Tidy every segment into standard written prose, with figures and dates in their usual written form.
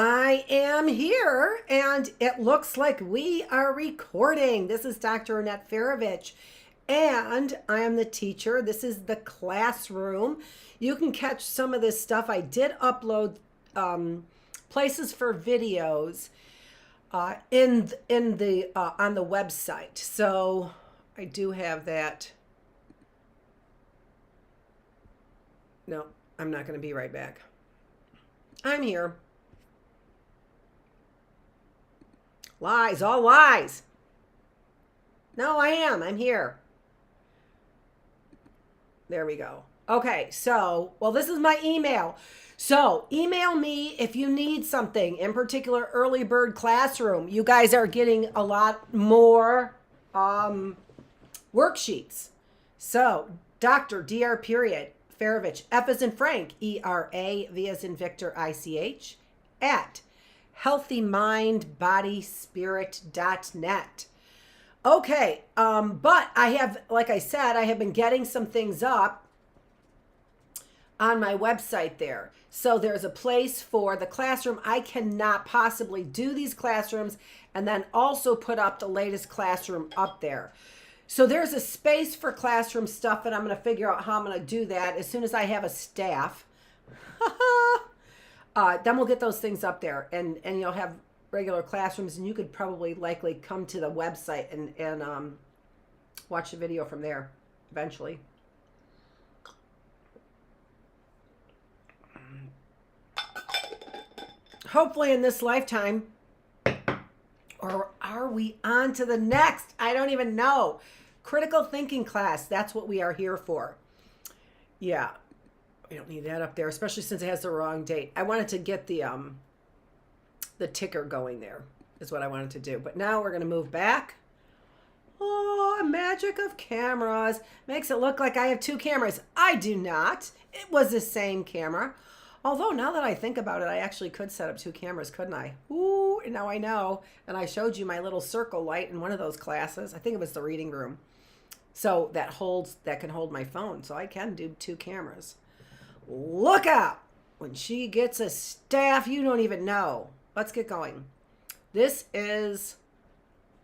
I am here and it looks like we are recording. This is Dr. Annette Feravich and I am the teacher. This is the classroom. You can catch some of this stuff. I did upload places for videos in the on the website. So I do have that. No, I'm not going to be right back. I'm here. Lies, all lies. No, I am. I'm here. There we go. Okay, so, well, this is my email. So, email me if you need something, in particular, Early Bird Classroom. You guys are getting a lot more worksheets. So, Dr. Dr. period, Feravich, F as in Frank, E-R-A, V as in Victor, I-C-H, at healthymindbodyspirit.net. Okay, but I have, like I said, I have been getting some things up on my website there. So there's a place for the classroom. I cannot possibly do these classrooms and then also put up the latest classroom up there. So there's a space for classroom stuff, and I'm going to figure out how I'm going to do that as soon as I have a staff. Then we'll get those things up there, and you'll have regular classrooms, and you could probably likely come to the website and watch the video from there eventually. Hopefully in this lifetime, or are we on to the next? I don't even know. Critical thinking class, that's what we are here for. Yeah. We don't need that up there, especially since it has the wrong date. I wanted to get the ticker going there, is what I wanted to do. But now we're going to move back. Oh, magic of cameras. Makes it look like I have two cameras. I do not. It was the same camera. Although now that I think about it, I actually could set up two cameras, couldn't I? Ooh, now I know. And I showed you my little circle light in one of those classes. I think it was the reading room. So that can hold my phone. So I can do two cameras. Look out! When she gets a staff, you don't even know. Let's get going. This is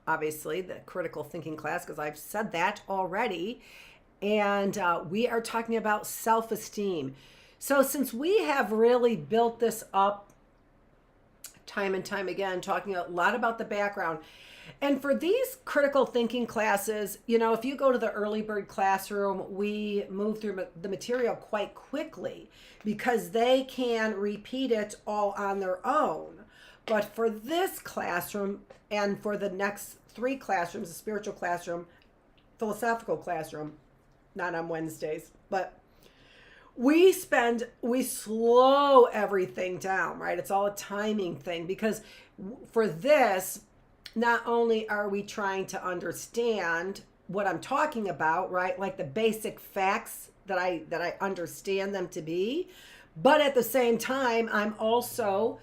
obviously the critical thinking class because I've said that already. And we are talking about self-esteem. So since we have really built this up time and time again, talking a lot about the background, and for these critical thinking classes, you know, if you go to the Early Bird Classroom, we move through the material quite quickly because they can repeat it all on their own. But for this classroom and for the next three classrooms, the spiritual classroom, philosophical classroom, not on Wednesdays, but we slow everything down, right? It's all a timing thing because for this, not only are we trying to understand what I'm talking about, right? Like the basic facts that I understand them to be, but at the same time, I'm also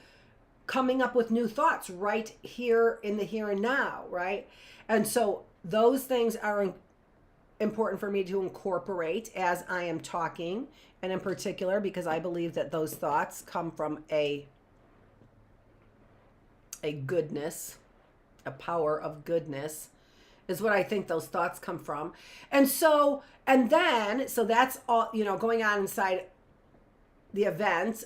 coming up with new thoughts right here in the here and now, right? And so those things are important for me to incorporate as I am talking, and in particular because I believe that those thoughts come from a goodness, a power of goodness is what I think those thoughts come from. And so that's all, you know, going on inside the event.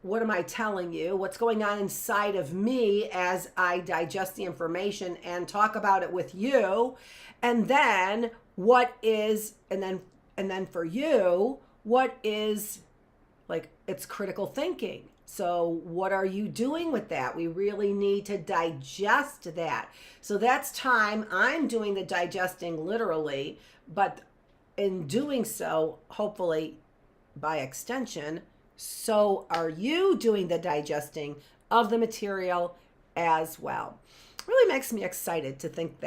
What am I telling you? What's going on inside of me as I digest the information and talk about it with you? And then and then for you, what is, like, it's critical thinking. So what are you doing with that? We really need to digest that. So that's time. I'm doing the digesting literally, but in doing so, hopefully by extension, so are you doing the digesting of the material as well. Really makes me excited to think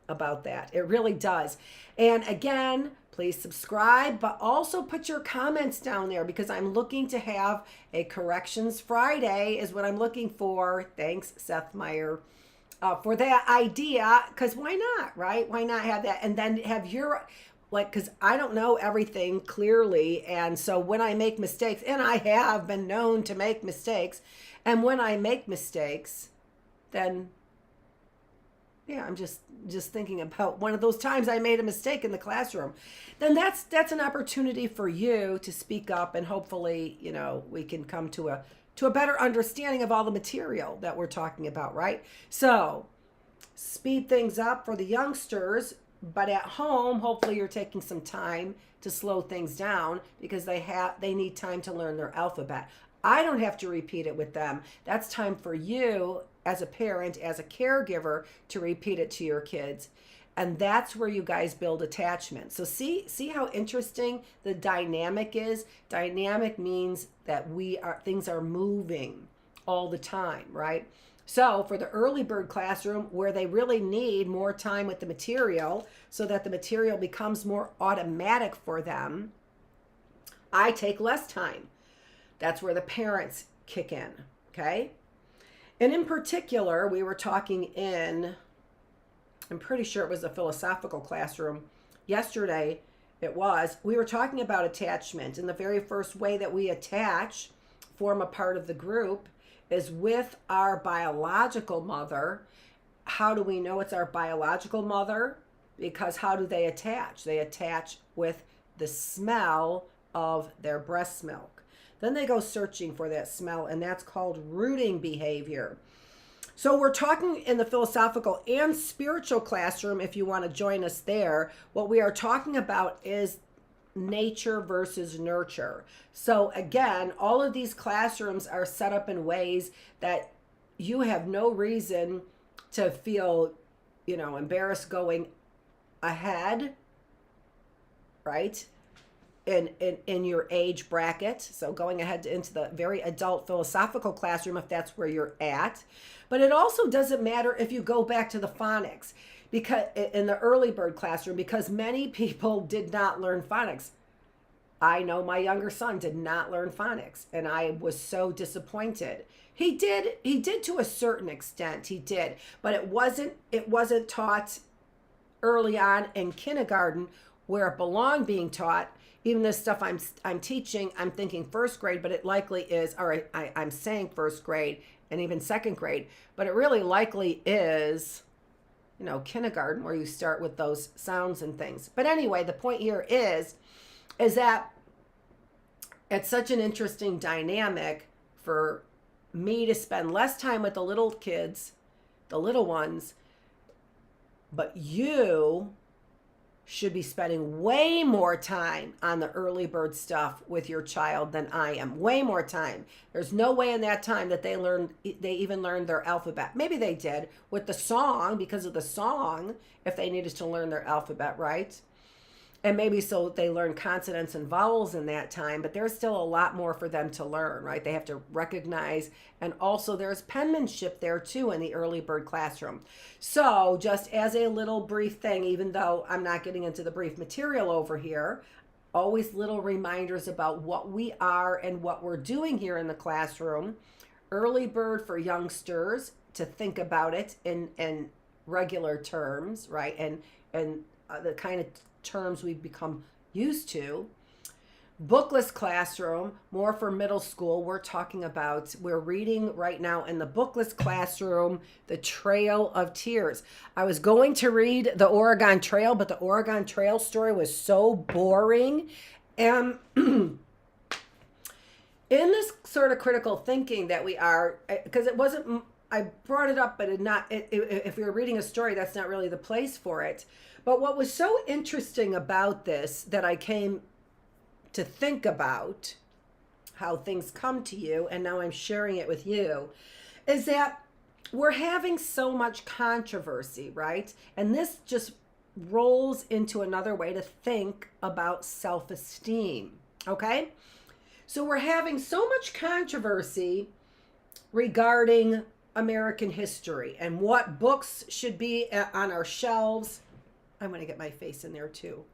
about that. It really does. And again, please subscribe, but also put your comments down there because I'm looking to have a Corrections Friday is what I'm looking for. Thanks, Seth Meyer, for that idea, because why not, right? Why not have that? And then have like, because I don't know everything clearly. And so when I make mistakes, and I have been known to make mistakes, and when I make mistakes, then yeah, I'm just thinking about one of those times I made a mistake in the classroom. Then that's an opportunity for you to speak up, and hopefully, we can come to a better understanding of all the material that we're talking about, right? So, speed things up for the youngsters, but at home, hopefully you're taking some time to slow things down because they need time to learn their alphabet. I don't have to repeat it with them. That's time for you as a parent, as a caregiver, to repeat it to your kids. And that's where you guys build attachment. So see how interesting the dynamic is? Dynamic means that things are moving all the time, right? So for the early bird classroom, where they really need more time with the material so that the material becomes more automatic for them, I take less time. That's where the parents kick in, okay? And in particular, we were talking I'm pretty sure it was a philosophical classroom. Yesterday, we were talking about attachment. And the very first way that we form a part of the group, is with our biological mother. How do we know it's our biological mother? Because how do they attach? They attach with the smell of their breast milk. Then they go searching for that smell, and that's called rooting behavior. So we're talking in the philosophical and spiritual classroom. If you want to join us there, what we are talking about is nature versus nurture. So again, all of these classrooms are set up in ways that you have no reason to feel, embarrassed going ahead, right? In your age bracket. So going ahead into the very adult philosophical classroom, if that's where you're at. But it also doesn't matter if you go back to the phonics, because in the early bird classroom, because many people did not learn phonics. I know my younger son did not learn phonics, and I was so disappointed. He did to a certain extent, he did, but it wasn't taught early on in kindergarten where it belonged being taught. Even this stuff I'm teaching, I'm thinking first grade, but it likely is, or I'm saying first grade and even second grade, but it really likely is, kindergarten, where you start with those sounds and things. But anyway, the point here is that it's such an interesting dynamic for me to spend less time with the little kids, the little ones, but you should be spending way more time on the early bird stuff with your child than I am. Way more time. There's no way in that time that they even learned their alphabet. Maybe they did with the song, because of the song, if they needed to learn their alphabet, right? And maybe so they learn consonants and vowels in that time, but there's still a lot more for them to learn, right? They have to recognize, and also there's penmanship there too in the early bird classroom. So just as a little brief thing, even though I'm not getting into the brief material over here, always little reminders about what we are and what we're doing here in the classroom. Early bird for youngsters, to think about it in regular terms, right? And the kind of terms we've become used to. Bookless classroom, more for middle school. We're reading right now in the bookless classroom, The Trail of Tears. I was going to read the Oregon Trail, but the Oregon Trail story was so boring. And in this sort of critical thinking that we are, because it wasn't, I brought it up, but if we were reading a story, that's not really the place for it. But what was so interesting about this, that I came to think about how things come to you, and now I'm sharing it with you, is that we're having so much controversy, right? And this just rolls into another way to think about self-esteem, okay? So we're having so much controversy regarding American history and what books should be on our shelves. I'm going to get my face in there too.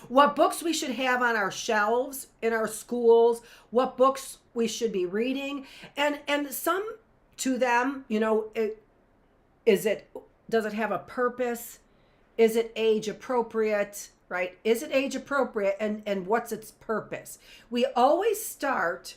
What books we should have on our shelves in our schools, what books we should be reading, and some to them, does it have a purpose? Is it age appropriate, right? Is it age appropriate, and what's its purpose? We always start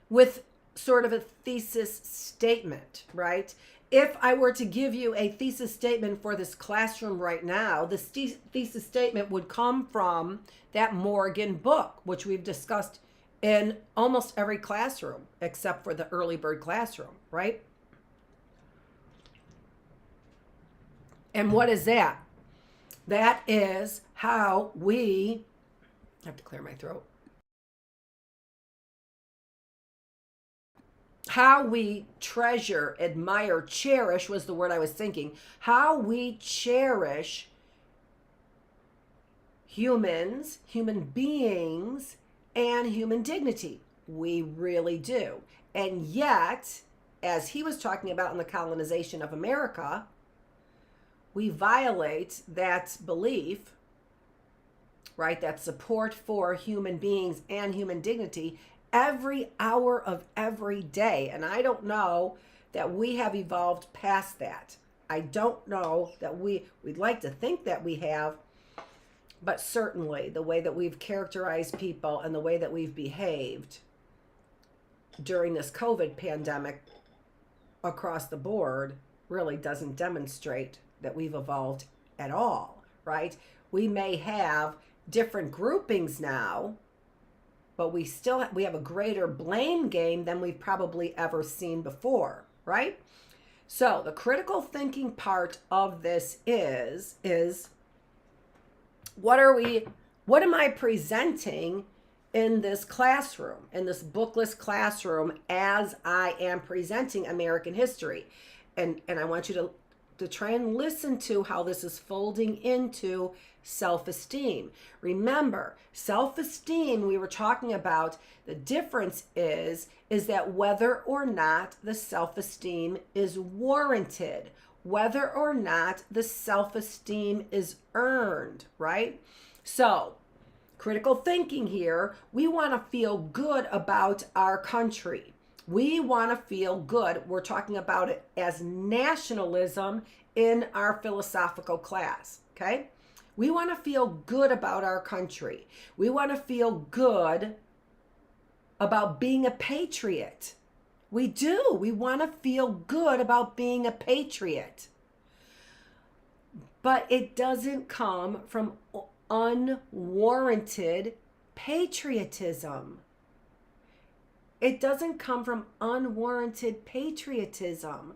with sort of a thesis statement, right? If I were to give you a thesis statement for this classroom right now, the thesis statement would come from that Morgan book, which we've discussed in almost every classroom except for the early bird classroom, right? And what is that? That is how we, I have to clear my throat. How we treasure, admire, cherish was the word I was thinking. How we cherish humans, human beings, and human dignity. We really do. And yet, as he was talking about in the colonization of America, we violate that belief, right? That support for human beings and human dignity every hour of every day. And I don't know that we have evolved past that. I don't know that we'd like to think that we have, but certainly the way that we've characterized people and the way that we've behaved during this COVID pandemic across the board really doesn't demonstrate that we've evolved at all, right? We may have different groupings now, but we have a greater blame game than we've probably ever seen before, right? So the critical thinking part of this is what am I presenting in this classroom, in this bookless classroom, as I am presenting American history? And I want you to try and listen to how this is folding into self-esteem. Remember, self-esteem, we were talking about, the difference is that whether or not the self-esteem is warranted, whether or not the self-esteem is earned, right? So, critical thinking here, we want to feel good about our country. We want to feel good. We're talking about it as nationalism in our philosophical class, okay? We want to feel good about our country. We want to feel good about being a patriot. We do. We want to feel good about being a patriot. But it doesn't come from unwarranted patriotism. It doesn't come from unwarranted patriotism.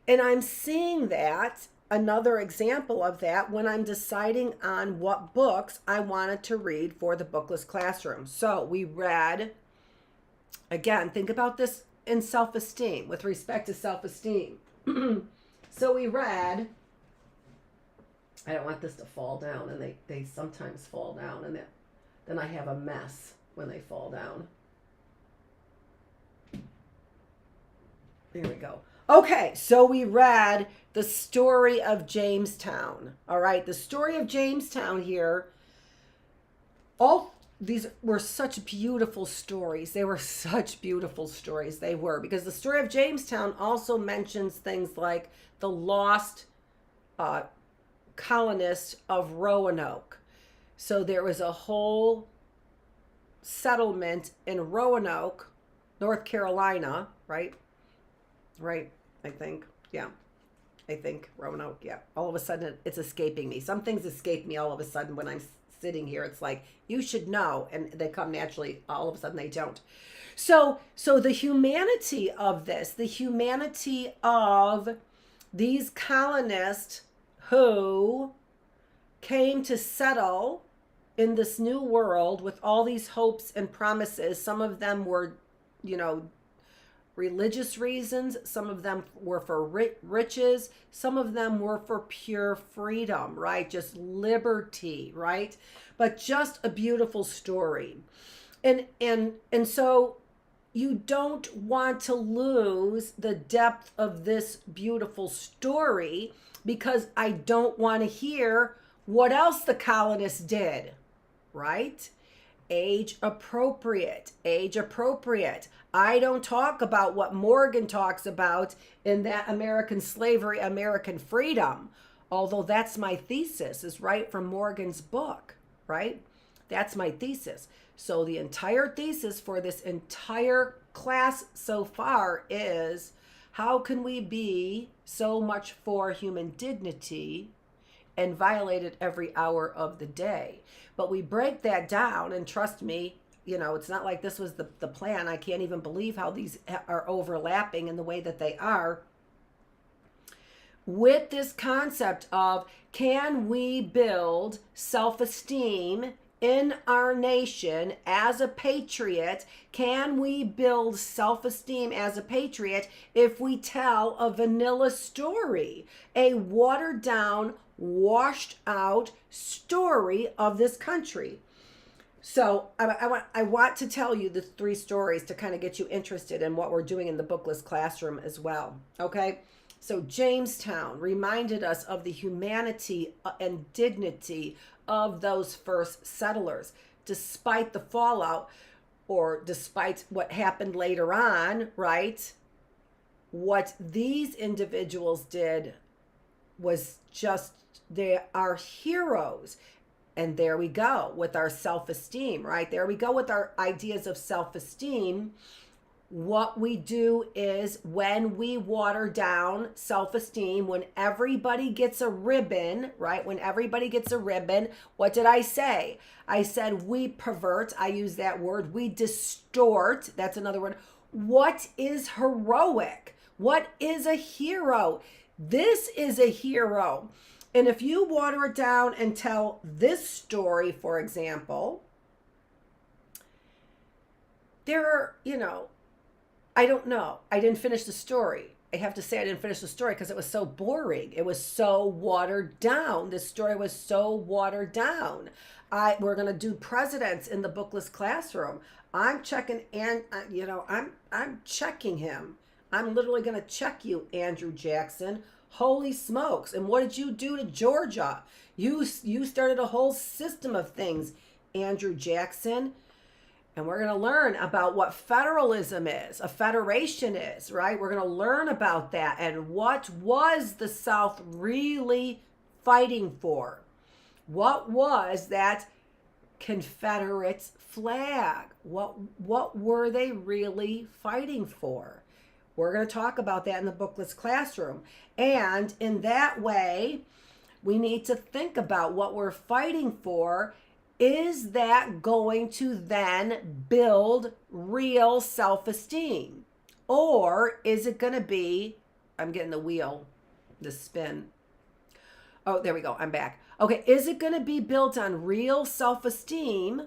And I'm seeing that, another example of that, when I'm deciding on what books I wanted to read for the bookless classroom. So we read, again, think about this in self-esteem, with respect to self-esteem. So we read, I don't want this to fall down, and they sometimes fall down, and then I have a mess when they fall down. There we go. Okay, so we read the story of Jamestown. All right, the story of Jamestown here. All these were such beautiful stories. They were such beautiful stories. They were, because the story of Jamestown also mentions things like the lost colonists of Roanoke. So there was a whole settlement in Roanoke, North Carolina, right? Right, I think. Yeah. I think Roanoke, yeah. All of a sudden, it's escaping me. Some things escape me all of a sudden when I'm sitting here. It's like, you should know, and they come naturally. All of a sudden, they don't. So the humanity of this, the humanity of these colonists who came to settle in this new world with all these hopes and promises. Some of them were, religious reasons. Some of them were for riches. Some of them were for pure freedom, right? Just liberty, right? But just a beautiful story. And so you don't want to lose the depth of this beautiful story, because I don't want to hear what else the colonists did, right? Age appropriate. I don't talk about what Morgan talks about in that American slavery, American freedom. Although that's my thesis, is right from Morgan's book, right? That's my thesis. So the entire thesis for this entire class so far is, how can we be so much for human dignity and violate it every hour of the day? But we break that down, and trust me, it's not like this was the plan. I can't even believe how these are overlapping in the way that they are. With this concept of, can we build self-esteem in our nation as a patriot? Can we build self-esteem as a patriot if we tell a vanilla story, a watered down, washed out story of this country? So I want to tell you the 3 stories to kind of get you interested in what we're doing in the Bookless classroom as well. Okay. So Jamestown reminded us of the humanity and dignity of those first settlers, despite the fallout, or despite what happened later on, right? What these individuals did was just, they are heroes. And there we go with our self-esteem, right? There we go with our ideas of self-esteem. What we do is, when we water down self-esteem, when everybody gets a ribbon, right? When everybody gets a ribbon, what did I say? I said we pervert. I use that word. We distort. That's another word. What is heroic? What is a hero? This is a hero. And if you water it down and tell this story, for example, there are, I don't know. I didn't finish the story. I have to say I didn't finish the story because it was so boring. It was so watered down. This story was so watered down. We're going to do presidents in the Bookless classroom. I'm checking, and I'm checking him. I'm literally going to check you, Andrew Jackson. Holy smokes. And what did you do to Georgia? You started a whole system of things, Andrew Jackson. And we're going to learn about what federalism is, a federation is, right? We're going to learn about that, and what was the South really fighting for? What was that Confederate flag? What were they really fighting for? We're going to talk about that in the Bookless classroom. And in that way, we need to think about what we're fighting for. Is that going to then build real self-esteem? Or is it going to be, I'm getting the wheel, the spin. Oh, there we go. I'm back. Okay. Is it going to be built on real self-esteem,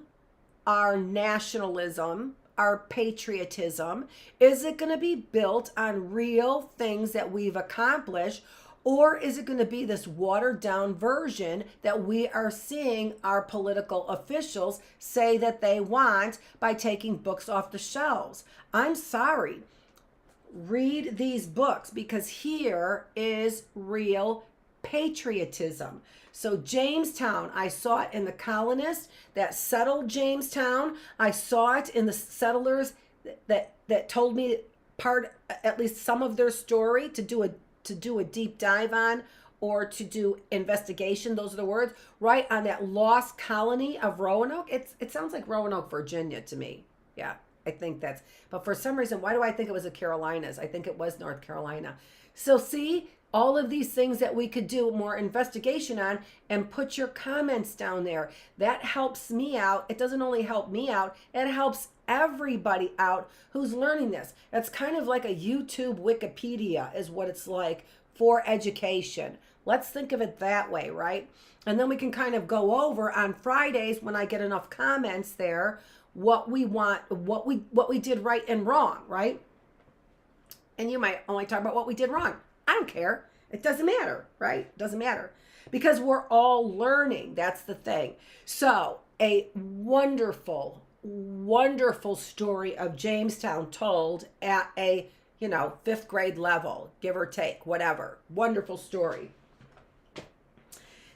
our nationalism, our patriotism? Is it going to be built on real things that we've accomplished? Or is it going to be this watered down version that we are seeing our political officials say that they want by taking books off the shelves? I'm sorry. Read these books, because here is real patriotism. So Jamestown, I saw it in the colonists that settled Jamestown. I saw it in the settlers that told me at least some of their story to do a deep dive on, or to do investigation. Those are the words, right? On that lost colony of Roanoke. It sounds like Roanoke, Virginia to me. Yeah, I think that's, but for some reason, why do I think it was the Carolinas? I think it was North Carolina. So see, all of these things that we could do more investigation on, and put your comments down there. That helps me out. It doesn't only help me out, it helps everybody out who's learning this. It's kind of like a YouTube Wikipedia is what it's like for education. Let's think of it that way, right? And then we can kind of go over on Fridays, when I get enough comments there, what we want, what we did right and wrong, right? And you might only talk about what we did wrong. I don't care. It doesn't matter, right? It doesn't matter, because we're all learning. That's the thing. So a wonderful story of Jamestown told at a, 5th grade level, give or take, whatever. Wonderful story.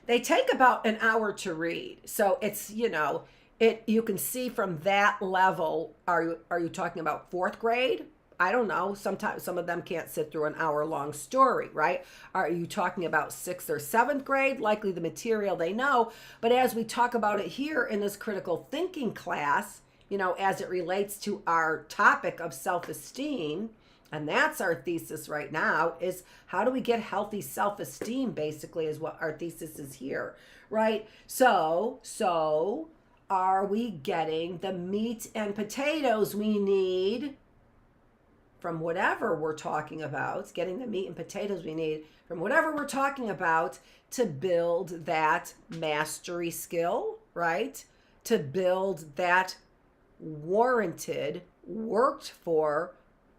They take about an hour to read. So it's, you can see from that level, are you talking about 4th grade? I don't know, sometimes some of them can't sit through an hour-long story, right? Are you talking about 6th or 7th grade? Likely the material they know. But as we talk about it here in this critical thinking class, you know, as it relates to our topic of self-esteem, and that's our thesis right now, is how do we get healthy self-esteem, basically, is what our thesis is here, right? So are we getting the meat and potatoes we need from whatever we're talking about, getting the meat and potatoes we need from whatever we're talking about to build that mastery skill, right? To build that warranted, worked for,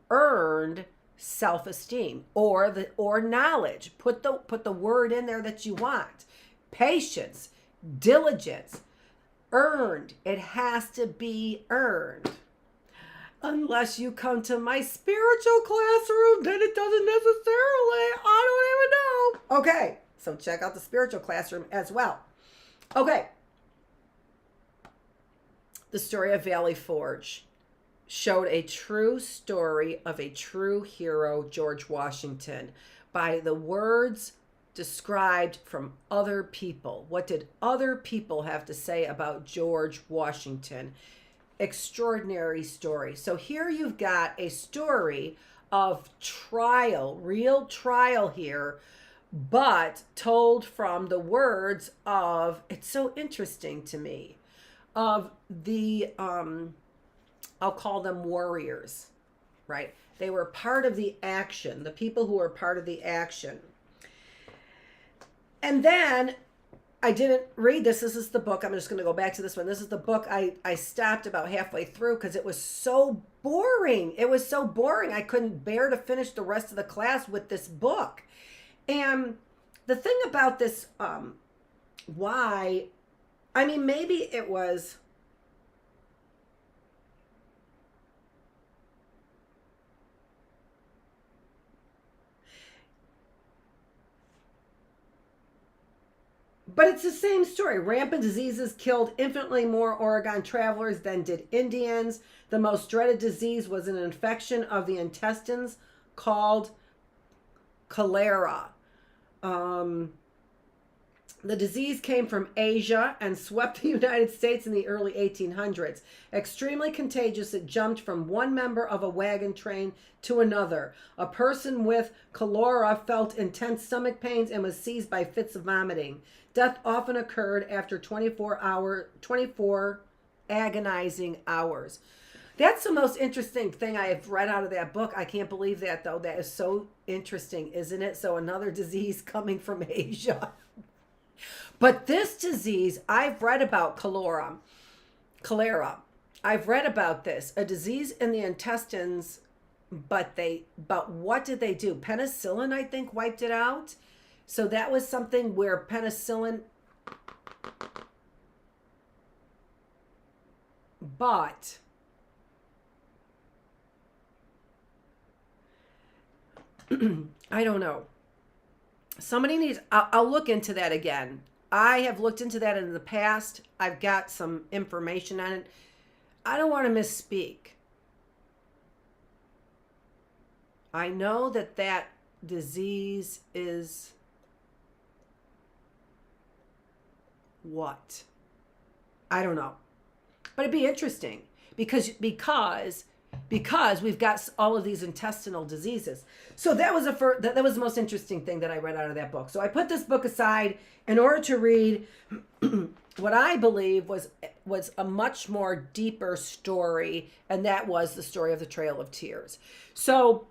earned self-esteem or knowledge. Put the word in there that you want. Patience, diligence, earned. It has to be earned. Unless you come to my spiritual classroom, then it doesn't necessarily. I don't even know. Okay, so check out the spiritual classroom as well. Okay. The story of Valley Forge showed a true story of a true hero, George Washington, by the words described from other people. What did other people have to say about George Washington? Extraordinary story. So here you've got a story of trial, real trial here, but told from the words of, it's so interesting to me, of the, I'll call them warriors, right? They were part of the action, the people who were part of the action. And then I didn't read this. This is the book. I'm just going to go back to this one. This is the book I stopped about halfway through because it was so boring. It was so boring. I couldn't bear to finish the rest of the class with this book. And the thing about this, maybe it was, but it's the same story. Rampant diseases killed infinitely more Oregon travelers than did Indians. The most dreaded disease was an infection of the intestines called cholera. The disease came from Asia and swept the United States in the early 1800s. Extremely contagious, it jumped from one member of a wagon train to another. A person with cholera felt intense stomach pains and was seized by fits of vomiting. Death often occurred after 24 agonizing hours. That's the most interesting thing I have read out of that book. I can't believe that, though. That is so interesting, isn't it? So another disease coming from Asia. But this disease, I've read about cholera. I've read about this, a disease in the intestines, but what did they do? Penicillin, I think, wiped it out. So that was something where penicillin, but I don't know. Somebody needs, I'll look into that again. I have looked into that in the past. I've got some information on it. I don't want to misspeak. I know that that disease is what? I don't know. But it'd be interesting because we've got all of these intestinal diseases. So that was that was the most interesting thing that I read out of that book. So I put this book aside in order to read what I believe was a much more deeper story, and that was the story of the Trail of Tears. So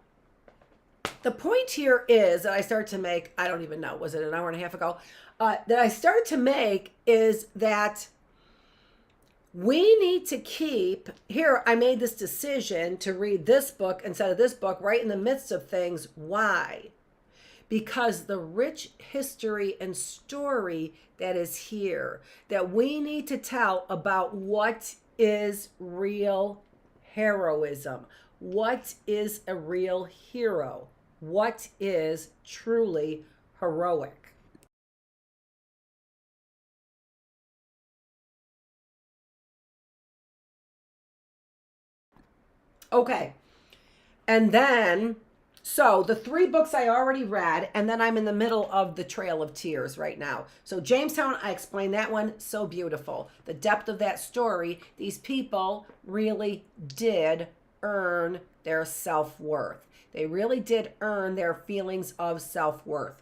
the point here is that I started to make, I don't even know, was it an hour and a half ago, that I started to make is that we need to keep, here I made this decision to read this book instead of this book right in the midst of things. Why? Because the rich history and story that is here, that we need to tell about what is real heroism. What is a real hero? What is truly heroic? Okay. And then, so the 3 books I already read, and then I'm in the middle of the Trail of Tears right now. So Jamestown, I explained that one, so beautiful. The depth of that story, these people really did earn their self-worth. They really did earn their feelings of self-worth.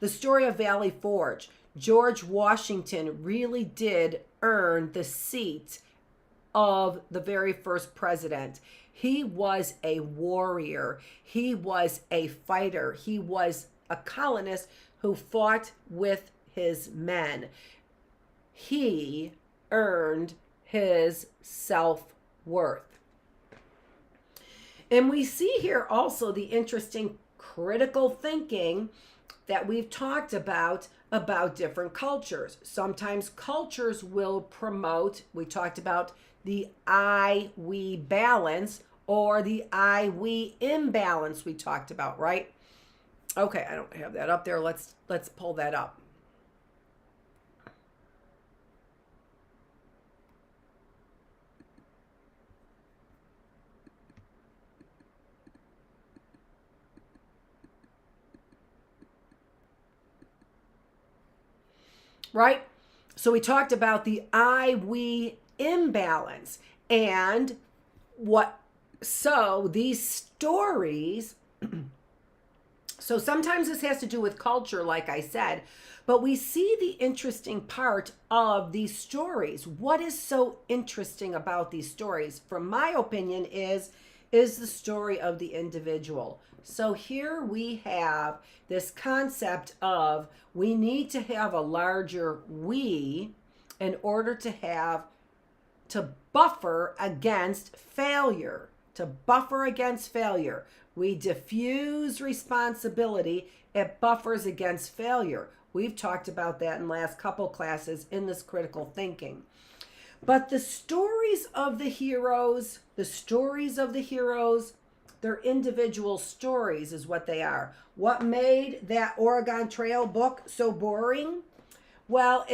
The story of Valley Forge, George Washington really did earn the seat of the very first president. He was a warrior. He was a fighter. He was a colonist who fought with his men. He earned his self-worth. And we see here also the interesting critical thinking that we've talked about different cultures. Sometimes cultures will promote, we talked about the I-we balance or the I-we imbalance we talked about, right? Okay, I don't have that up there. Let's pull that up. Right? So we talked about the I-we imbalance and so these stories, so sometimes this has to do with culture, like I said, but we see the interesting part of these stories. What is so interesting about these stories, from my opinion, is the story of the individual. So here we have this concept of we need to have a larger we in order to buffer against failure. To buffer against failure. We diffuse responsibility. It buffers against failure. We've talked about that in the last couple classes in this critical thinking. But the stories of the heroes, they're individual stories is what they are. What made that Oregon Trail book so boring? Well,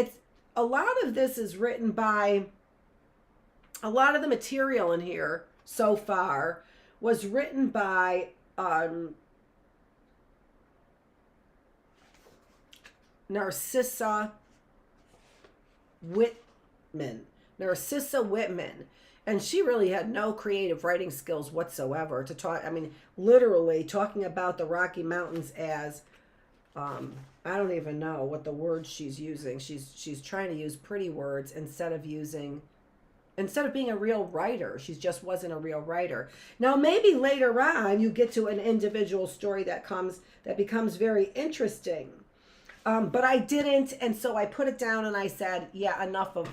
a lot of this is written by, a lot of the material in here so far was written by Narcissa Whitman. And she really had no creative writing skills whatsoever to talk. I mean, literally talking about the Rocky Mountains as, I don't even know what the word she's using. She's trying to use pretty words instead of being a real writer. She just wasn't a real writer. Now, maybe later on you get to an individual story that becomes very interesting. But I didn't, and so I put it down and I said, yeah, enough of,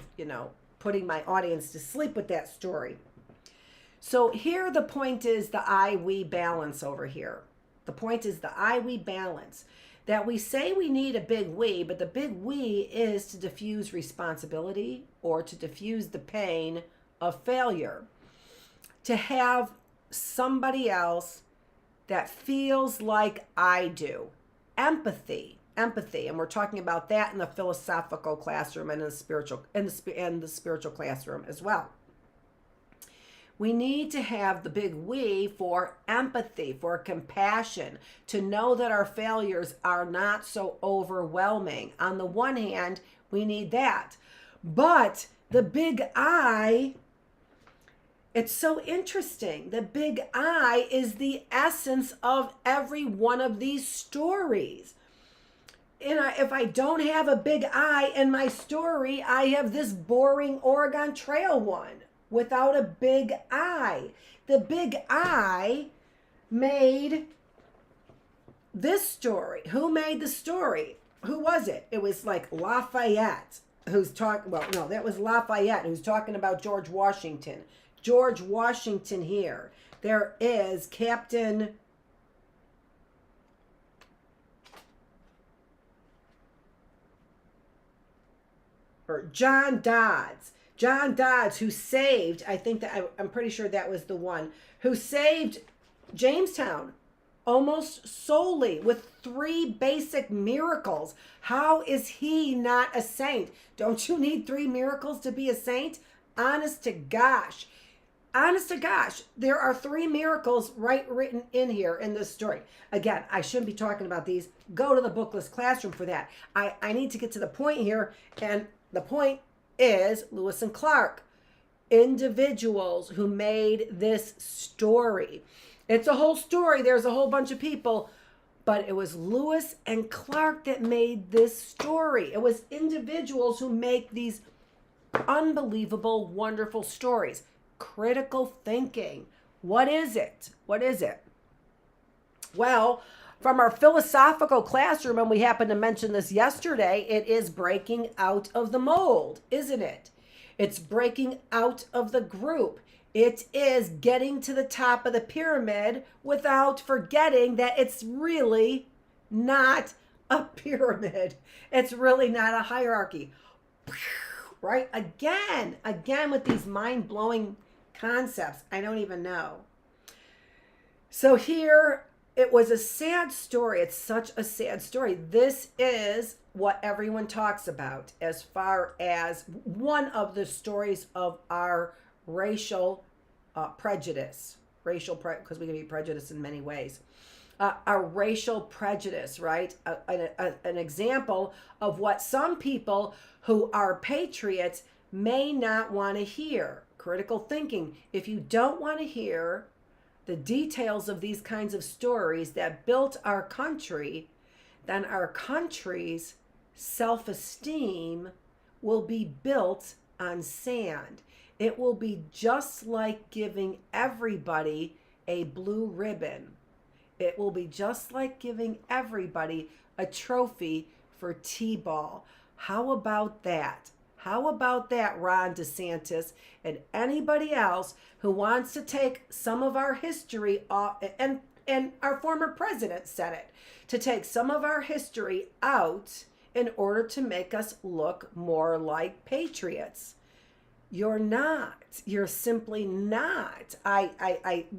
putting my audience to sleep with that story. So here the point is the I-we balance over here. The point is the I-we balance. That we say we need a big we, but the big we is to diffuse responsibility or to diffuse the pain of failure. To have somebody else that feels like I do. Empathy. And we're talking about that in the philosophical classroom and in the spiritual classroom as well. We need to have the big we for empathy, for compassion, to know that our failures are not so overwhelming. On the one hand, we need that. But the big I, it's so interesting. The big I is the essence of every one of these stories. If I don't have a big I in my story, I have this boring Oregon Trail one without a big I. The big I made this story. Who made the story? Who was it? It was like Lafayette who's talking, well, no, that was Lafayette who's talking about George Washington. George Washington here. There is Captain or John Dodds. John Dodds, who saved, I'm pretty sure that was the one, who saved Jamestown almost solely with 3 basic miracles. How is he not a saint? Don't you need 3 miracles to be a saint? Honest to gosh. honest to gosh, there are 3 miracles written in here in this story. Again, I shouldn't be talking about these. Go to the Bookless classroom for that. I need to get to the point here, and the point is Lewis and Clark, individuals who made this story. It's a whole story. There's a whole bunch of people, but it was Lewis and Clark that made this story. It was individuals who make these unbelievable, wonderful stories. Critical thinking. What is it? What is it? Well, from our philosophical classroom, and we happened to mention this yesterday, it is breaking out of the mold, isn't it? It's breaking out of the group. It is getting to the top of the pyramid without forgetting that it's really not a pyramid. It's really not a hierarchy. Right? Again with these mind-blowing concepts. I don't even know. So here, it was a sad story. It's such a sad story. This is what everyone talks about as far as one of the stories of our racial prejudice. Because we can be prejudiced in many ways. Our racial prejudice, right? An example of what some people who are patriots may not want to hear. Critical thinking. If you don't want to hear the details of these kinds of stories that built our country, then our country's self-esteem will be built on sand. It will be just like giving everybody a blue ribbon. It will be just like giving everybody a trophy for T-ball. How about that? How about that, Ron DeSantis and anybody else who wants to take some of our history off, and our former president said it, to take some of our history out in order to make us look more like patriots? You're not. You're simply not.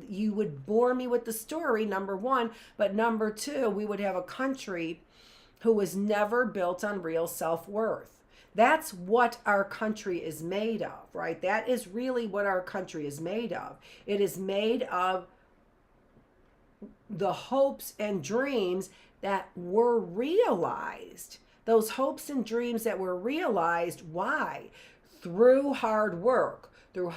You would bore me with the story, number one, but number two, we would have a country who was never built on real self-worth. That's what our country is made of, right? That is really what our country is made of. It is made of the hopes and dreams that were realized. Those hopes and dreams that were realized, why? Through hard work, through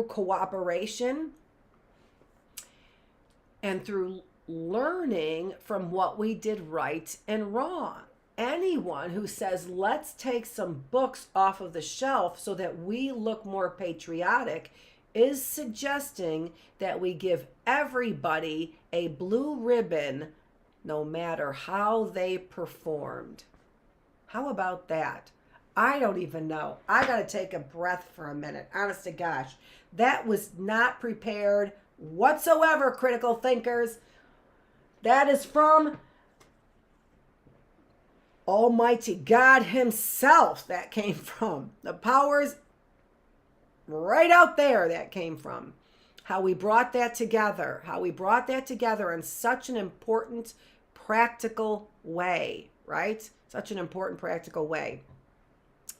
cooperation, and through learning from what we did right and wrong. Anyone who says, let's take some books off of the shelf so that we look more patriotic, is suggesting that we give everybody a blue ribbon no matter how they performed. How about that? I don't even know. I got to take a breath for a minute. Honest to gosh. That was not prepared whatsoever, critical thinkers. That is from Almighty God himself. That came from. The powers right out there that came from. How we brought that together. How we brought that together in such an important, practical way, right? Such an important, practical way.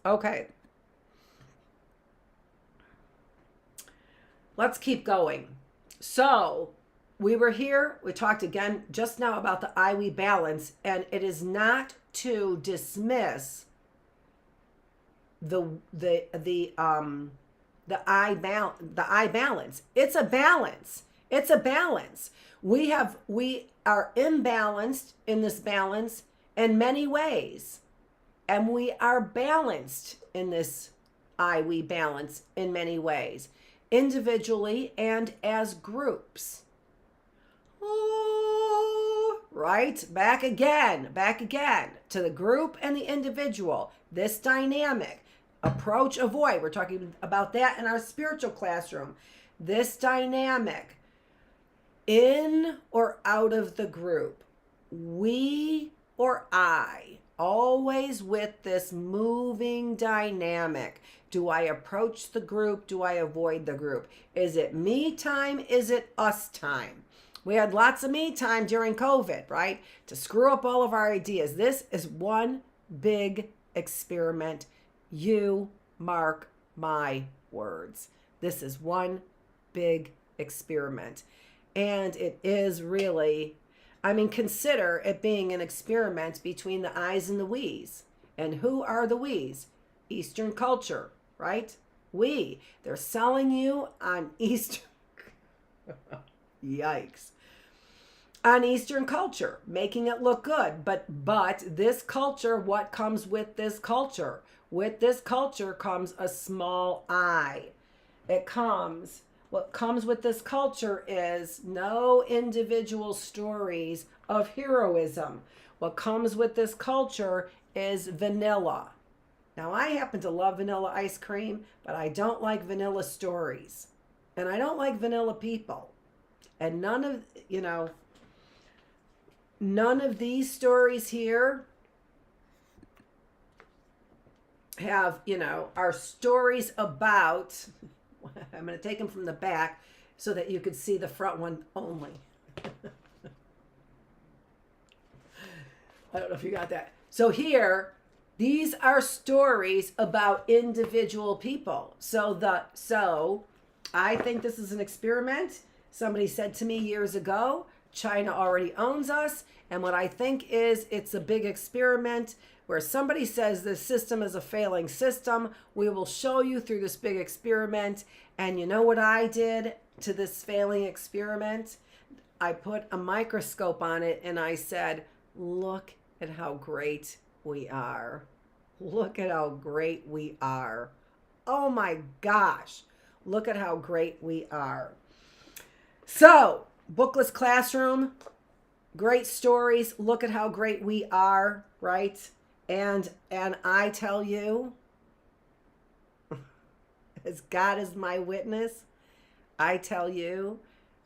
Okay. Let's keep going. So, we were here, we talked again just now about the I-we balance, and it is not to dismiss the I balance. It's a balance. It's a balance. We are imbalanced in this balance in many ways. And we are balanced in this I-we balance in many ways, individually and as groups. Oh, right? Back again to the group and the individual. This dynamic, approach, avoid. We're talking about that in our spiritual classroom. This dynamic, in or out of the group, we or I, always with this moving dynamic. Do I approach the group? Do I avoid the group? Is it me time? Is it us time? We had lots of me time during COVID, right? To screw up all of our ideas. This is one big experiment. You mark my words. This is one big experiment. And it is really, I mean, consider it being an experiment between the I's and the we's. And who are the we's? Eastern culture, right? We. They're selling you on Eastern. Yikes. On Eastern culture, making it look good. But this culture, what comes with this culture? With this culture comes a small I. What comes with this culture is no individual stories of heroism. What comes with this culture is vanilla. Now, I happen to love vanilla ice cream, but I don't like vanilla stories. And I don't like vanilla people. And none of these stories here have, are stories about, I'm going to take them from the back so that you could see the front one only. I don't know if you got that. So here, these are stories about individual people. So I think this is an experiment. Somebody said to me years ago, China already owns us. And what I think is it's a big experiment where somebody says this system is a failing system. We will show you through this big experiment. And you know what I did to this failing experiment? I put a microscope on it and I said, look at how great we are. Look at how great we are. Oh my gosh. Look at how great we are. So, Bookless Classroom, great stories. Look at how great we are, right? And I tell you, as God is my witness, I tell you,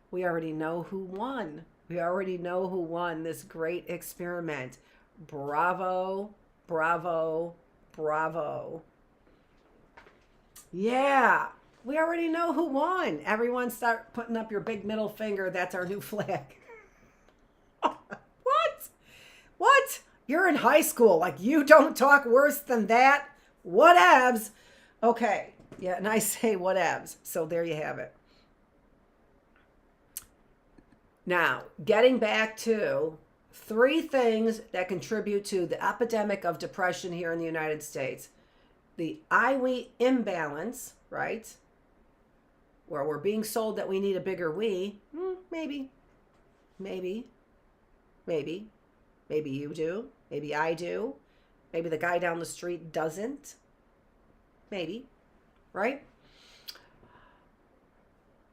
we already know who won. We already know who won this great experiment. Bravo, bravo, bravo. Yeah. We already know who won. Everyone start putting up your big middle finger. That's our new flag. What? You're in high school. Like, you don't talk worse than that? Whatevs. Okay. Yeah, and I say whatevs. So there you have it. Now, getting back to 3 things that contribute to the epidemic of depression here in the United States. The I-we imbalance, right? Where we're being sold that we need a bigger we. Maybe you do. Maybe I do. Maybe the guy down the street doesn't. Maybe, right?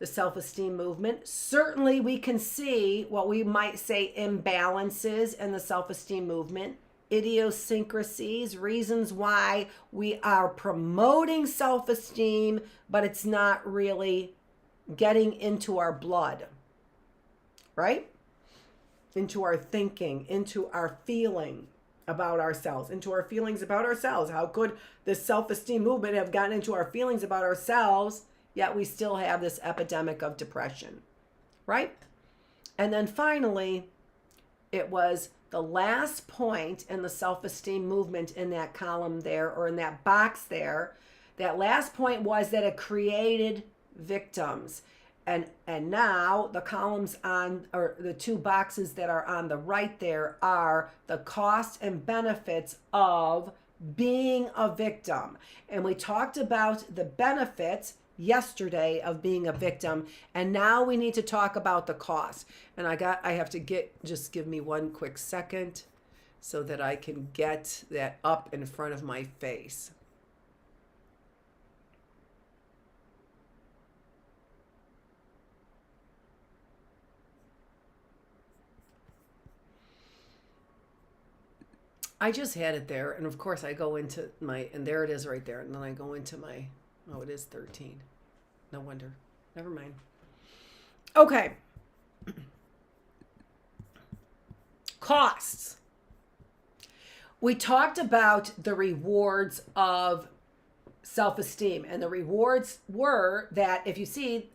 The self-esteem movement. Certainly we can see what we might say imbalances in the self-esteem movement. Idiosyncrasies, reasons why we are promoting self-esteem, but it's not really getting into our blood, right? Into our thinking, into our feeling about ourselves, into our feelings about ourselves. How could the self-esteem movement have gotten into our feelings about ourselves, yet we still have this epidemic of depression, right? And then finally, it was the last point in the self-esteem movement in that column there, or in that box there. That last point was that it created victims. And now the columns on, or the 2 boxes that are on the right there, are the costs and benefits of being a victim. And we talked about the benefits yesterday of being a victim, and now we need to talk about the cost. And I have to just give me one quick second so that I can get that up in front of my face. I just had it there, and of course I go into my, and there it is right there, and then I go into my, oh, it is 13. No wonder. Never mind. Okay. Costs. We talked about the rewards of self-esteem, and the rewards were that, if you see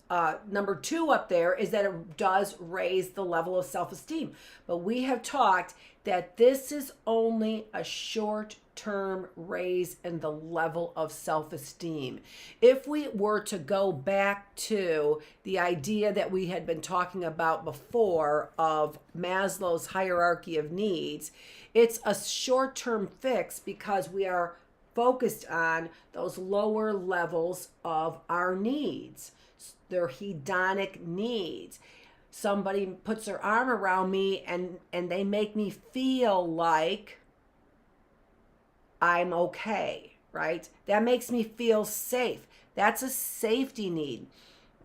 number 2 up there, is that it does raise the level of self-esteem. But we have talked that this is only a short short-term raise in the level of self-esteem. If we were to go back to the idea that we had been talking about before of Maslow's hierarchy of needs, it's a short-term fix because we are focused on those lower levels of our needs. They're hedonic needs. Somebody puts their arm around me and they make me feel like I'm okay, right? That makes me feel safe. That's a safety need.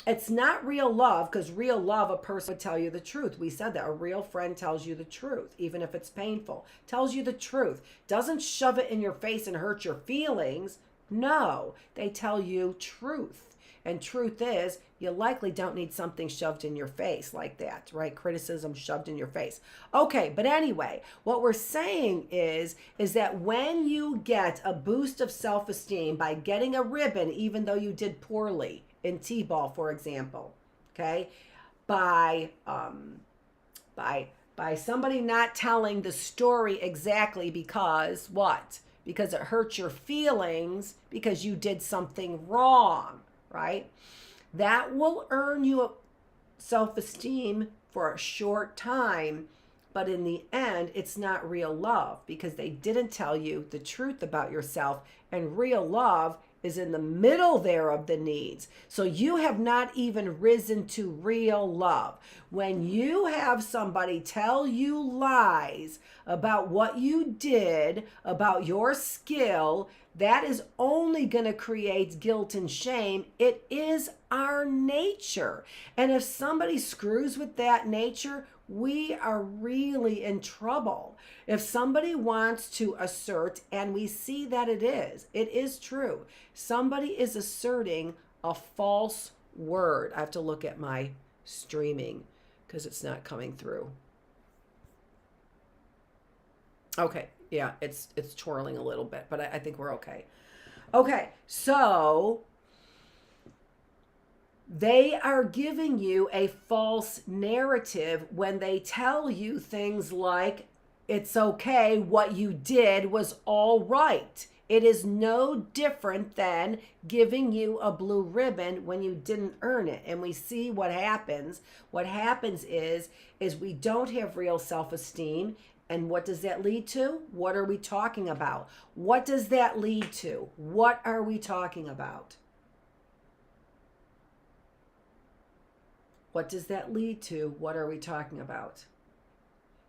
It's not real love, because real love, a person would tell you the truth. We said that a real friend tells you the truth, even if it's painful. Tells you the truth. Doesn't shove it in your face and hurt your feelings. No, they tell you truth. And truth is, you likely don't need something shoved in your face like that, right? Criticism shoved in your face. Okay, but anyway, what we're saying is that when you get a boost of self-esteem by getting a ribbon, even though you did poorly in T-ball, for example, okay, by somebody not telling the story exactly because what? Because it hurts your feelings because you did something wrong, right? That will earn you self-esteem for a short time, but in the end, it's not real love because they didn't tell you the truth about yourself, and real love is in the middle there of the needs. So you have not even risen to real love. When you have somebody tell you lies about what you did, about your skill, that is only going to create guilt and shame. It is our nature. And if somebody screws with that nature, we are really in trouble. If somebody wants to assert, and we see that it is true, somebody is asserting a false word. I have to look at my streaming because it's not coming through. Okay, yeah, it's twirling a little bit, but I think we're okay. Okay, so they are giving you a false narrative when they tell you things like, it's okay, what you did was all right. It is no different than giving you a blue ribbon when you didn't earn it. And we see what happens. What happens is we don't have real self-esteem. And what does that lead to? What are we talking about? What does that lead to? What are we talking about? What does that lead to? What are we talking about?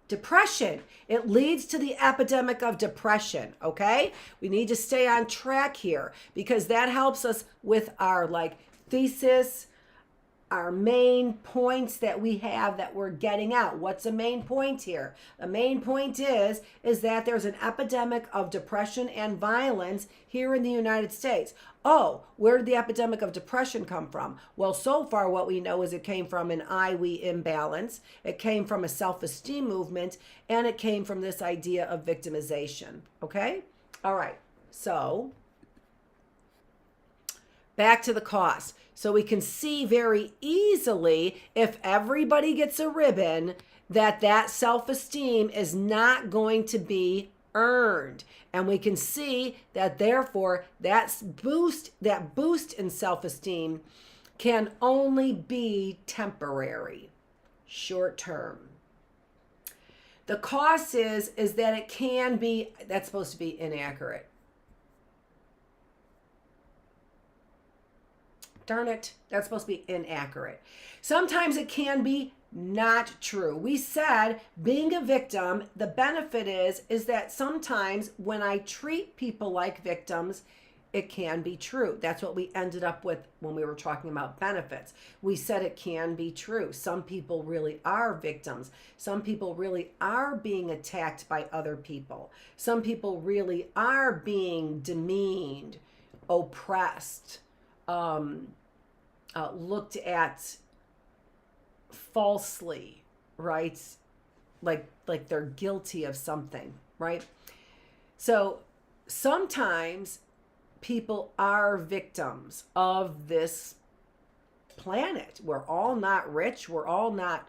Depression. It leads to the epidemic of depression, okay? We need to stay on track here because that helps us with our thesis, our main points that we have that we're getting out. What's the main point here? The main point is that there's an epidemic of depression and violence here in the United States. Oh, where did the epidemic of depression come from? Well, so far what we know is it came from an I-we imbalance, it came from a self-esteem movement, and it came from this idea of victimization, okay? All right, so back to the cost. So we can see very easily if everybody gets a ribbon that self-esteem is not going to be earned. And we can see that therefore that boost in self-esteem can only be temporary, short term. The cost is that it can be, that's supposed to be inaccurate. Darn it, that's supposed to be inaccurate. Sometimes it can be not true. We said being a victim, the benefit is that sometimes when I treat people like victims, it can be true. That's what we ended up with when we were talking about benefits. We said it can be true. Some people really are victims. Some people really are being attacked by other people. Some people really are being demeaned, oppressed, looked at falsely, right? Like they're guilty of something, right? So sometimes people are victims of this planet. We're all not rich. We're all not,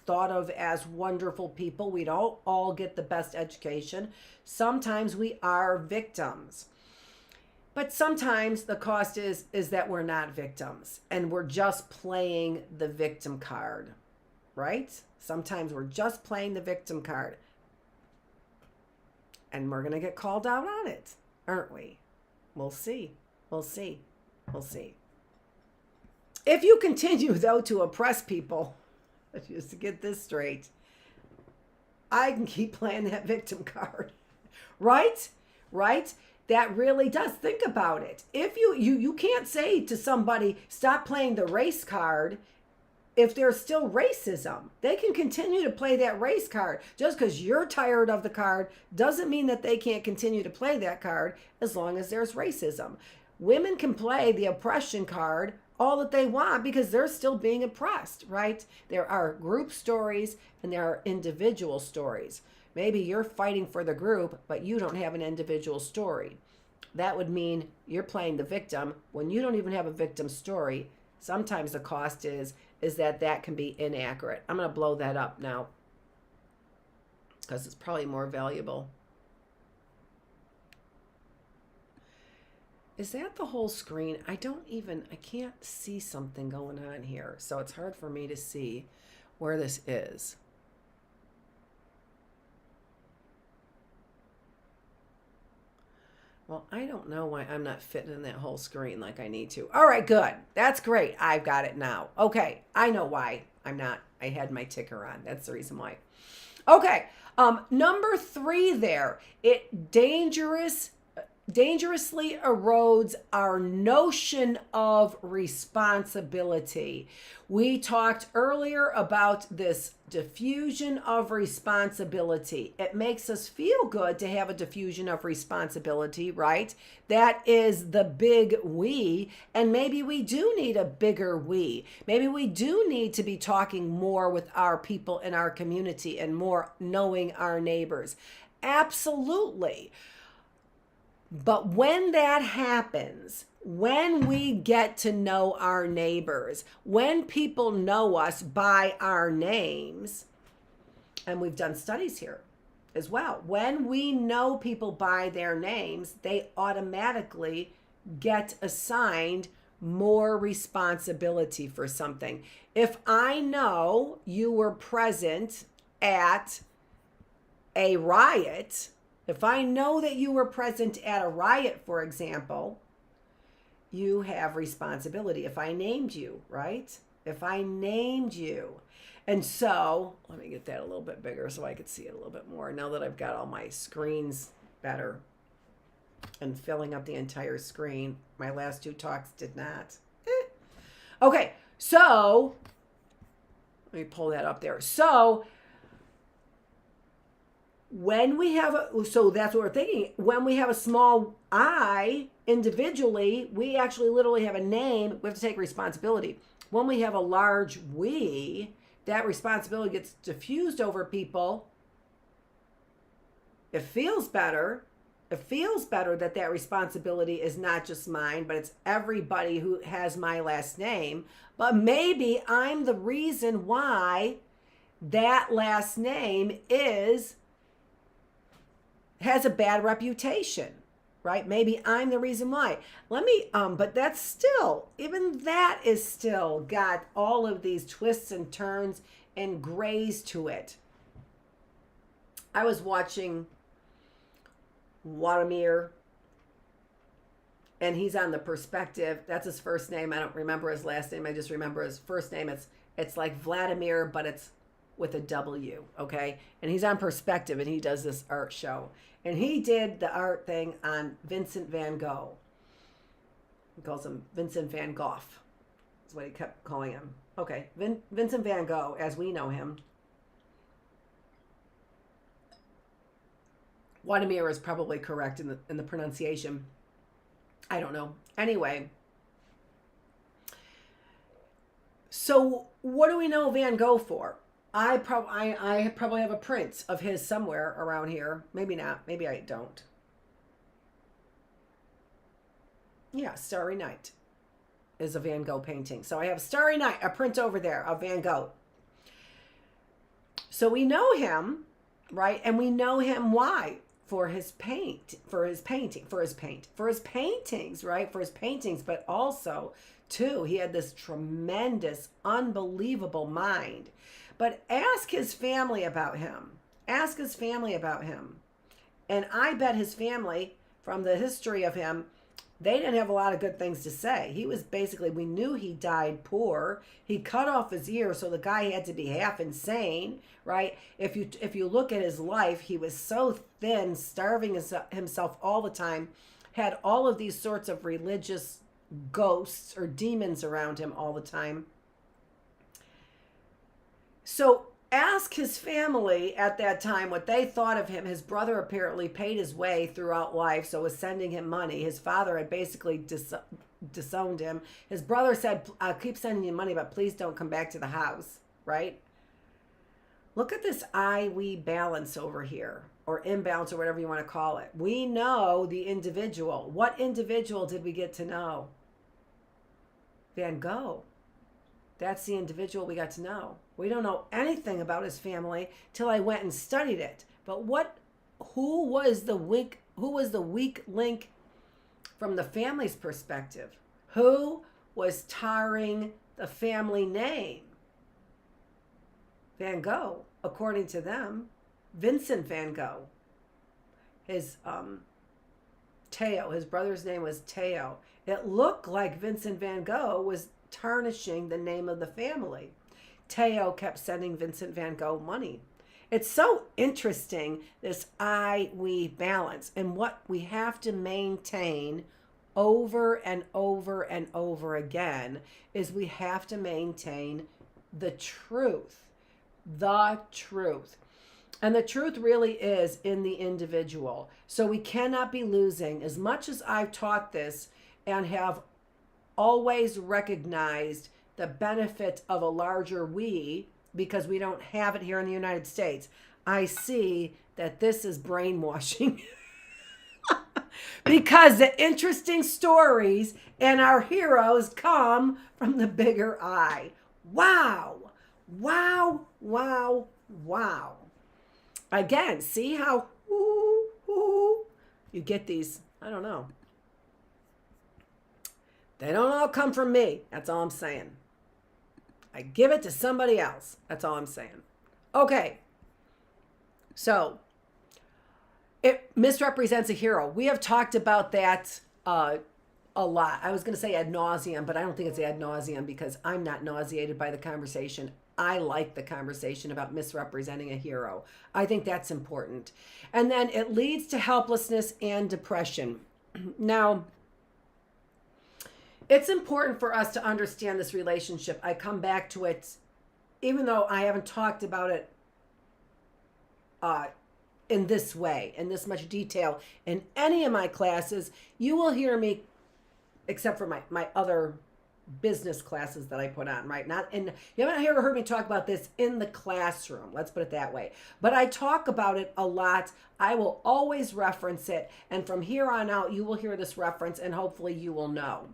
thought of as wonderful people. We don't all get the best education. Sometimes we are victims. But sometimes the cost is that we're not victims and we're just playing the victim card, right? Sometimes we're just playing the victim card. And we're going to get called out on it, aren't we? We'll see. We'll see. We'll see. If you continue, though, to oppress people, just to get this straight, I can keep playing that victim card, right? Right? That really does. Think about it. If you can't say to somebody, stop playing the race card if there's still racism. They can continue to play that race card. Just because you're tired of the card doesn't mean that they can't continue to play that card as long as there's racism. Women can play the oppression card all that they want because they're still being oppressed, right? There are group stories and there are individual stories. Maybe you're fighting for the group, but you don't have an individual story. That would mean you're playing the victim when you don't even have a victim story. Sometimes the cost is that can be inaccurate. I'm going to blow that up now because it's probably more valuable. Is that the whole screen? I can't see something going on here. So it's hard for me to see where this is. Well, I don't know why I'm not fitting in that whole screen like I need to. All right, good. That's great. I've got it now. Okay, I know why I'm not. I had my ticker on. That's the reason why. Okay, number 3 there. It dangerously erodes our notion of responsibility. We talked earlier about this diffusion of responsibility. It makes us feel good to have a diffusion of responsibility, right? That is the big we, and maybe we do need a bigger we. Maybe we do need to be talking more with our people in our community and more knowing our neighbors. Absolutely. But when that happens, when we get to know our neighbors, when people know us by our names, and we've done studies here as well, when we know people by their names, they automatically get assigned more responsibility for something. If I know you were present at a riot, if I know that you were present at a riot, for example, you have responsibility. If I named you, right? If I named you. And so, let me get that a little bit bigger so I could see it a little bit more now that I've got all my screens better and filling up the entire screen. My last 2 talks did not. Okay, so, let me pull that up there. So, when we have so that's what we're thinking. When we have a small I individually, we actually literally have a name. We have to take responsibility. When we have a large we, that responsibility gets diffused over people. It feels better. It feels better that responsibility is not just mine, but it's everybody who has my last name. But maybe I'm the reason why that last name has a bad reputation, right? Maybe I'm the reason why. But that's still, even that is still got all of these twists and turns and grays to it. I was watching Vladimir, and he's on The Perspective. That's his first name. I don't remember his last name. I just remember his first name. It's like Vladimir, but it's with a W, okay? And he's on Perspective, and he does this art show. And he did the art thing on Vincent van Gogh. He calls him Vincent van Gogh. That's what he kept calling him. Okay, Vincent van Gogh, as we know him. Vladimir is probably correct in the pronunciation. I don't know. Anyway. So what do we know Van Gogh for? I probably have a print of his somewhere around here. Maybe not. Maybe I don't. Yeah, Starry Night is a Van Gogh painting. So I have Starry Night, a print over there of Van Gogh. So we know him, right? And we know him why? For his paintings, right? For his paintings, but also, too, he had this tremendous, unbelievable mind. But ask his family about him. Ask his family about him. And I bet his family, from the history of him, they didn't have a lot of good things to say. He was basically, we knew he died poor. He cut off his ear, so the guy had to be half insane, right? If you look at his life, he was so thin, starving himself all the time, had all of these sorts of religious ghosts or demons around him all the time. So ask his family at that time what they thought of him. His brother apparently paid his way throughout life, so was sending him money. His father had basically disowned him. His brother said, I'll keep sending you money, but please don't come back to the house, right? Look at this I-we balance over here, or imbalance, or whatever you want to call it. We know the individual. What individual did we get to know? Van Gogh. That's the individual we got to know. We don't know anything about his family till I went and studied it. But who was the weak link from the family's perspective? Who was tarring the family name? Van Gogh, according to them. Vincent van Gogh. His Theo, his brother's name was Theo. It looked like Vincent van Gogh was tarnishing the name of the family. Theo kept sending Vincent van Gogh money. It's so interesting, this I-we balance, and what we have to maintain over and over and over again is we have to maintain the truth. The truth. And the truth really is in the individual. So we cannot be losing. As much as I've taught this and have always recognized the benefit of a larger we, because we don't have it here in the United States, I see that this is brainwashing. Because the interesting stories and our heroes come from the bigger I. Wow. Wow, wow, wow. Again, see how you get these, I don't know. They don't all come from me. That's all I'm saying. I give it to somebody else. That's all I'm saying. Okay. So, it misrepresents a hero. We have talked about that a lot. I was going to say ad nauseum, but I don't think it's ad nauseum because I'm not nauseated by the conversation. I like the conversation about misrepresenting a hero. I think that's important. And then it leads to helplessness and depression. Now, it's important for us to understand this relationship. I come back to it, even though I haven't talked about it in this way, in this much detail, in any of my classes. You will hear me, except for my other business classes that I put on, right? You haven't ever heard me talk about this in the classroom. Let's put it that way. But I talk about it a lot. I will always reference it. And from here on out, you will hear this reference and hopefully you will know.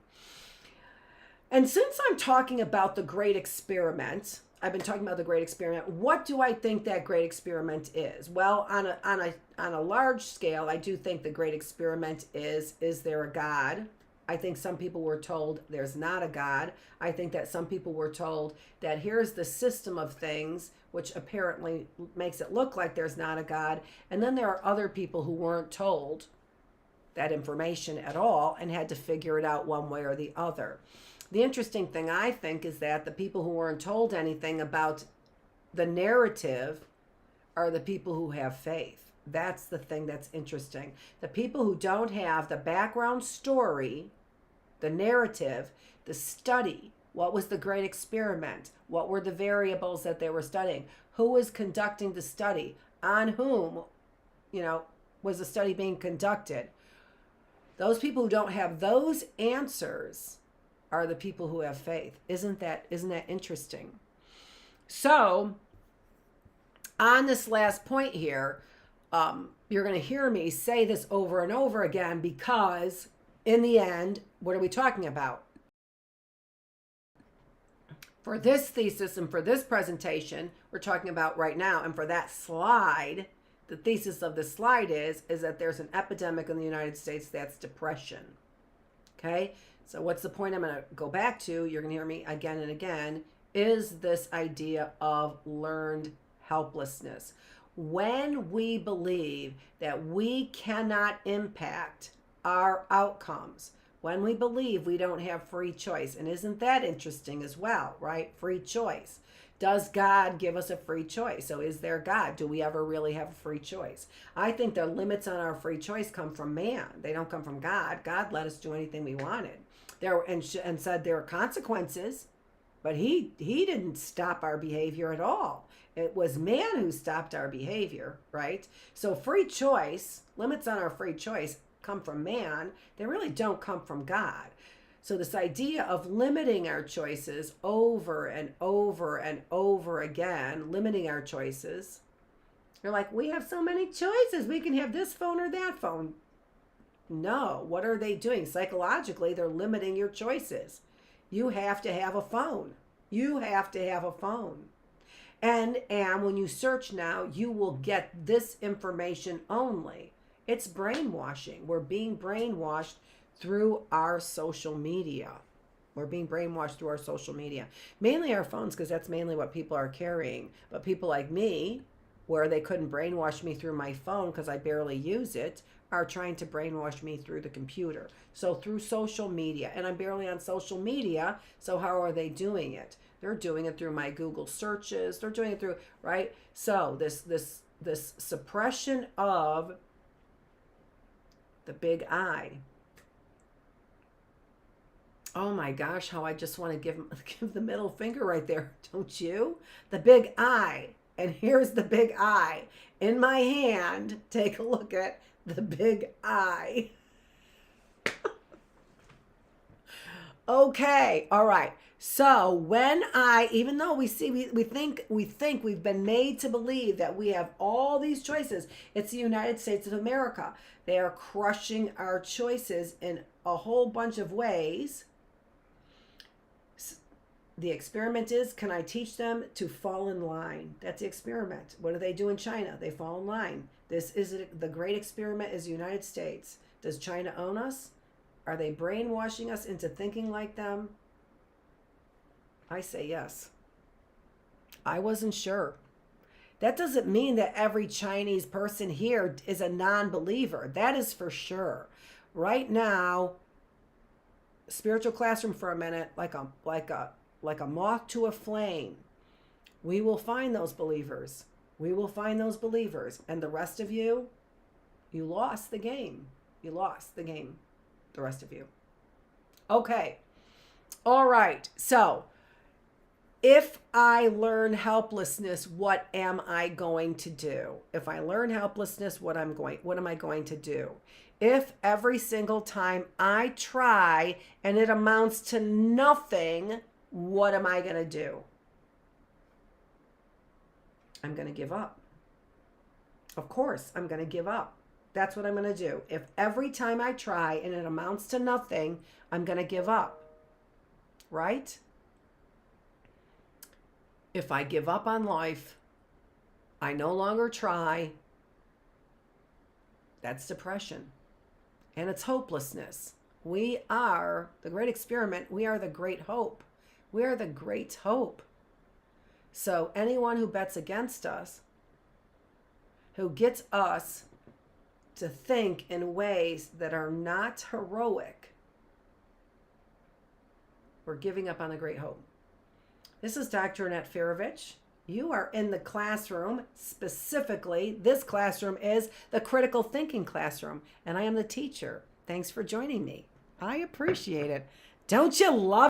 And since I'm talking about the great experiment, I've been talking about the great experiment. What do I think that great experiment is? Well, on a large scale, I do think the great experiment is there a God? I think some people were told there's not a God. I think that some people were told that here's the system of things, which apparently makes it look like there's not a God. And then there are other people who weren't told that information at all and had to figure it out one way or the other. The interesting thing, I think, is that the people who weren't told anything about the narrative are the people who have faith. That's the thing that's interesting. The people who don't have the background story, the narrative, the study, what was the great experiment? What were the variables that they were studying? Who was conducting the study? On whom, was the study being conducted? Those people who don't have those answers are the people who have faith. Isn't that interesting? So, on this last point here, you're going to hear me say this over and over again because in the end, what are we talking about? For this thesis and for this presentation we're talking about right now, and for that slide, the thesis of the slide is that there's an epidemic in the United States that's depression. Okay? So what's the point I'm going to go back to? You're going to hear me again and again, is this idea of learned helplessness. When we believe that we cannot impact our outcomes, when we believe we don't have free choice, and isn't that interesting as well, right? Free choice. Does God give us a free choice? So is there God? Do we ever really have a free choice? I think the limits on our free choice come from man. They don't come from God. God let us do anything we wanted. And said there are consequences, but he didn't stop our behavior at all. It was man who stopped our behavior, right? So free choice, limits on our free choice come from man. They really don't come from God. So this idea of limiting our choices over and over and over again, limiting our choices. You're like, we have so many choices. We can have this phone or that phone. No, what are they doing? Psychologically, they're limiting your choices. You have to have a phone. You have to have a phone. And when you search now, you will get this information only. It's brainwashing. We're being brainwashed through our social media. We're being brainwashed through our social media. Mainly our phones, because that's mainly what people are carrying. But people like me, where they couldn't brainwash me through my phone because I barely use it, are trying to brainwash me through the computer. So through social media. And I'm barely on social media, so how are they doing it? They're doing it through my Google searches. They're doing it through, right? So this suppression of the big I. Oh my gosh, how I just want to give the middle finger right there, don't you? The big I. And here's the big I. In my hand, take a look at the big I. Okay, all right. So when even though we think we've been made to believe that we have all these choices, it's the United States of America. They are crushing our choices in a whole bunch of ways. The experiment is, can I teach them to fall in line? That's the experiment. What do they do in China? They fall in line. This is the great experiment is the United States. Does China own us? Are they brainwashing us into thinking like them? I say yes. I wasn't sure. That doesn't mean that every Chinese person here is a non-believer. That is for sure. Right now, spiritual classroom for a minute, like a moth to a flame. We will find those believers. We will find those believers. And the rest of you, you lost the game. You lost the game. The rest of you. Okay. All right. So, if I learn helplessness, what am I going to do? If I learn helplessness, what am I going to do? If every single time I try and it amounts to nothing, what am I going to do? I'm going to give up. Of course, I'm going to give up. That's what I'm going to do. If every time I try and it amounts to nothing, I'm going to give up. Right? If I give up on life, I no longer try, that's depression. And it's hopelessness. We are the great experiment. We are the great hope. We are the great hope. So anyone who bets against us, who gets us to think in ways that are not heroic, we're giving up on the great hope. This is Dr. Annette Feravich. You are in the classroom. Specifically, this classroom is the critical thinking classroom, and I am the teacher. Thanks for joining me. I appreciate it. Don't you love